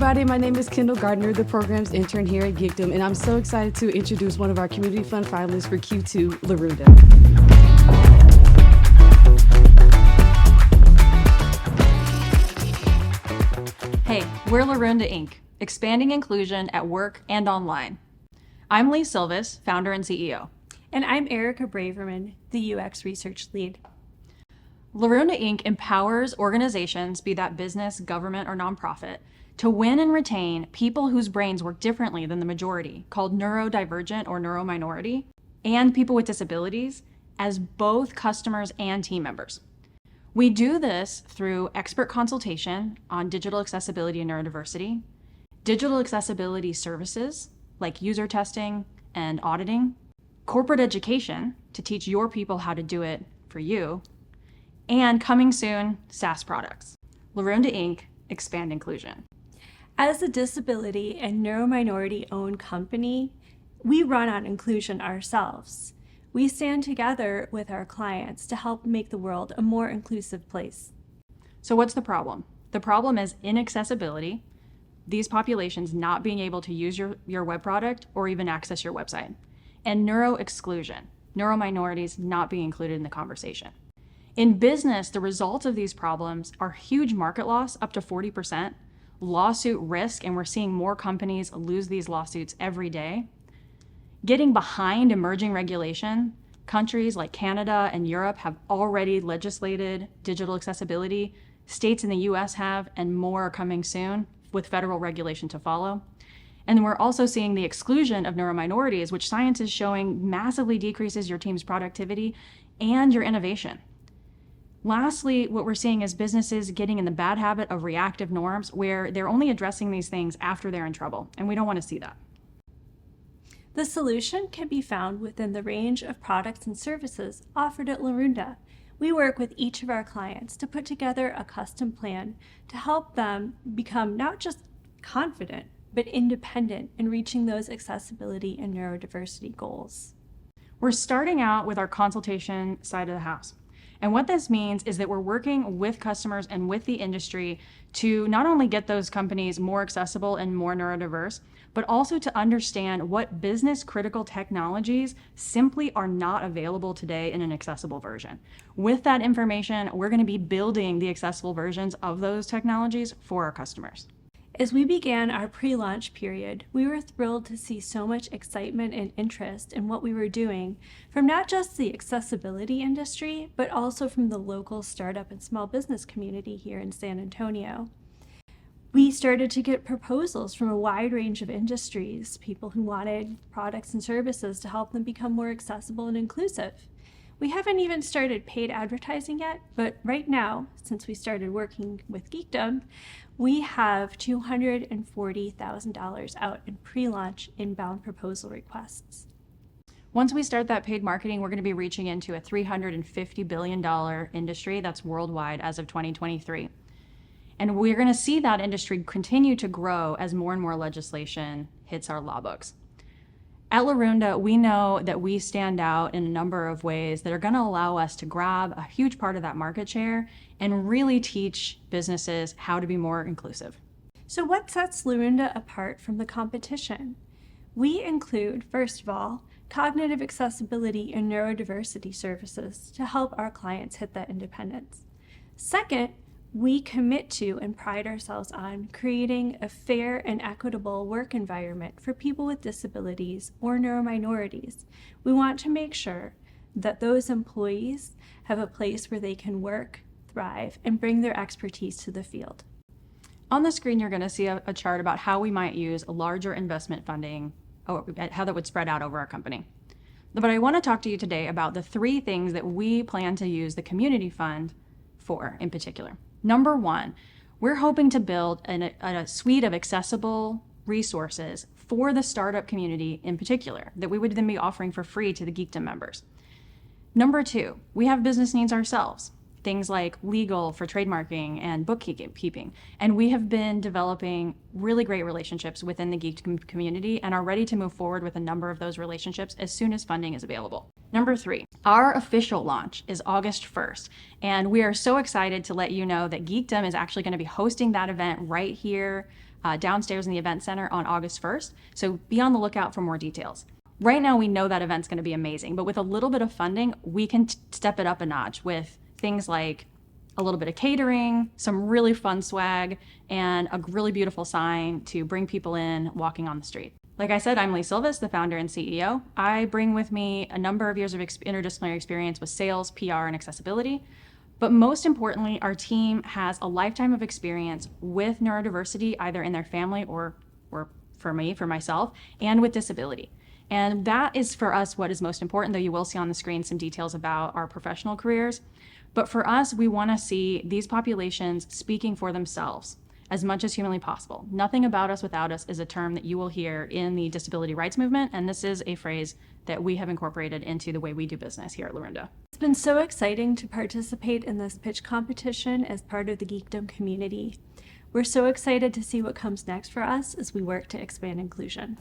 everybody. My name is Kendall Gardner, the program's intern here at Geekdom, and I'm so excited to introduce one of our Community Fund finalists for Q2, Larunda. Hey, we're Larunda Inc., expanding inclusion at work and online. I'm Silveus, founder and CEO. And I'm Erica Braverman, the UX research lead. Larunda Inc. empowers organizations, be that business, government, or nonprofit, to win and retain people whose brains work differently than the majority, called neurodivergent or neurominority, and people with disabilities as both customers and team members. We do this through expert consultation on digital accessibility and neurodiversity, digital accessibility services like user testing and auditing, corporate education to teach your people how to do it for you, and coming soon, SaaS products. Larunda Inc. Expand Inclusion. As a disability and neurominority-owned company, we run on inclusion ourselves. We stand together with our clients to help make the world a more inclusive place. So what's the problem? The problem is inaccessibility, these populations not being able to use your web product or even access your website, and neuro-exclusion, neurominorities not being included in the conversation. In business, the results of these problems are huge market loss, up to 40%, lawsuit risk, and we're seeing more companies lose these lawsuits every day. Getting behind emerging regulation, countries like Canada and Europe have already legislated digital accessibility. States in the US have, and more are coming soon with federal regulation to follow. And we're also seeing the exclusion of neurominorities, which science is showing massively decreases your team's productivity and your innovation. Lastly, what we're seeing is businesses getting in the bad habit of reactive norms where they're only addressing these things after they're in trouble, and we don't want to see that. The solution can be found within the range of products and services offered at Larunda. We work with each of our clients to put together a custom plan to help them become not just confident, but independent in reaching those accessibility and neurodiversity goals. We're starting out with our consultation side of the house. And what this means is that we're working with customers and with the industry to not only get those companies more accessible and more neurodiverse, but also to understand what business critical technologies simply are not available today in an accessible version. With that information, we're going to be building the accessible versions of those technologies for our customers. As we began our pre-launch period, we were thrilled to see so much excitement and interest in what we were doing from not just the accessibility industry, but also from the local startup and small business community here in San Antonio. We started to get proposals from a wide range of industries, people who wanted products and services to help them become more accessible and inclusive. We haven't even started paid advertising yet, but right now, since we started working with Geekdom, we have $240,000 out in pre-launch inbound proposal requests. Once we start that paid marketing, we're going to be reaching into a $350 billion industry that's worldwide as of 2023. And we're going to see that industry continue to grow as more and more legislation hits our law books. At Larunda, we know that we stand out in a number of ways that are going to allow us to grab a huge part of that market share and really teach businesses how to be more inclusive. So what sets Larunda apart from the competition? We include, first of all, cognitive accessibility and neurodiversity services to help our clients hit that independence. Second, we commit to and pride ourselves on creating a fair and equitable work environment for people with disabilities or neurominorities. We want to make sure that those employees have a place where they can work, thrive, and bring their expertise to the field. On the screen, you're going to see a chart about how we might use a larger investment funding, or how that would spread out over our company. But I want to talk to you today about the 3 things that we plan to use the community fund for in particular. Number 1, we're hoping to build a suite of accessible resources for the startup community in particular that we would then be offering for free to the Geekdom members. Number 2, we have business needs ourselves, things like legal for trademarking and bookkeeping. And we have been developing really great relationships within the Geekdom community and are ready to move forward with a number of those relationships as soon as funding is available. Number 3, our official launch is August 1st, and we are so excited to let you know that Geekdom is actually going to be hosting that event right here downstairs in the event center on August 1st. So be on the lookout for more details. Right now, we know that event's going to be amazing, but with a little bit of funding, we can step it up a notch with things like a little bit of catering, some really fun swag, and a really beautiful sign to bring people in walking on the street. Like I said, I'm Silveus, the founder and CEO. I bring with me a number of years of interdisciplinary experience with sales, PR, and accessibility. But most importantly, our team has a lifetime of experience with neurodiversity, either in their family or for myself, and with disability. And that is for us what is most important, though you will see on the screen some details about our professional careers. But for us, we want to see these populations speaking for themselves as much as humanly possible. Nothing about us without us is a term that you will hear in the disability rights movement, and this is a phrase that we have incorporated into the way we do business here at Larunda. It's been so exciting to participate in this pitch competition as part of the Geekdom community. We're so excited to see what comes next for us as we work to expand inclusion.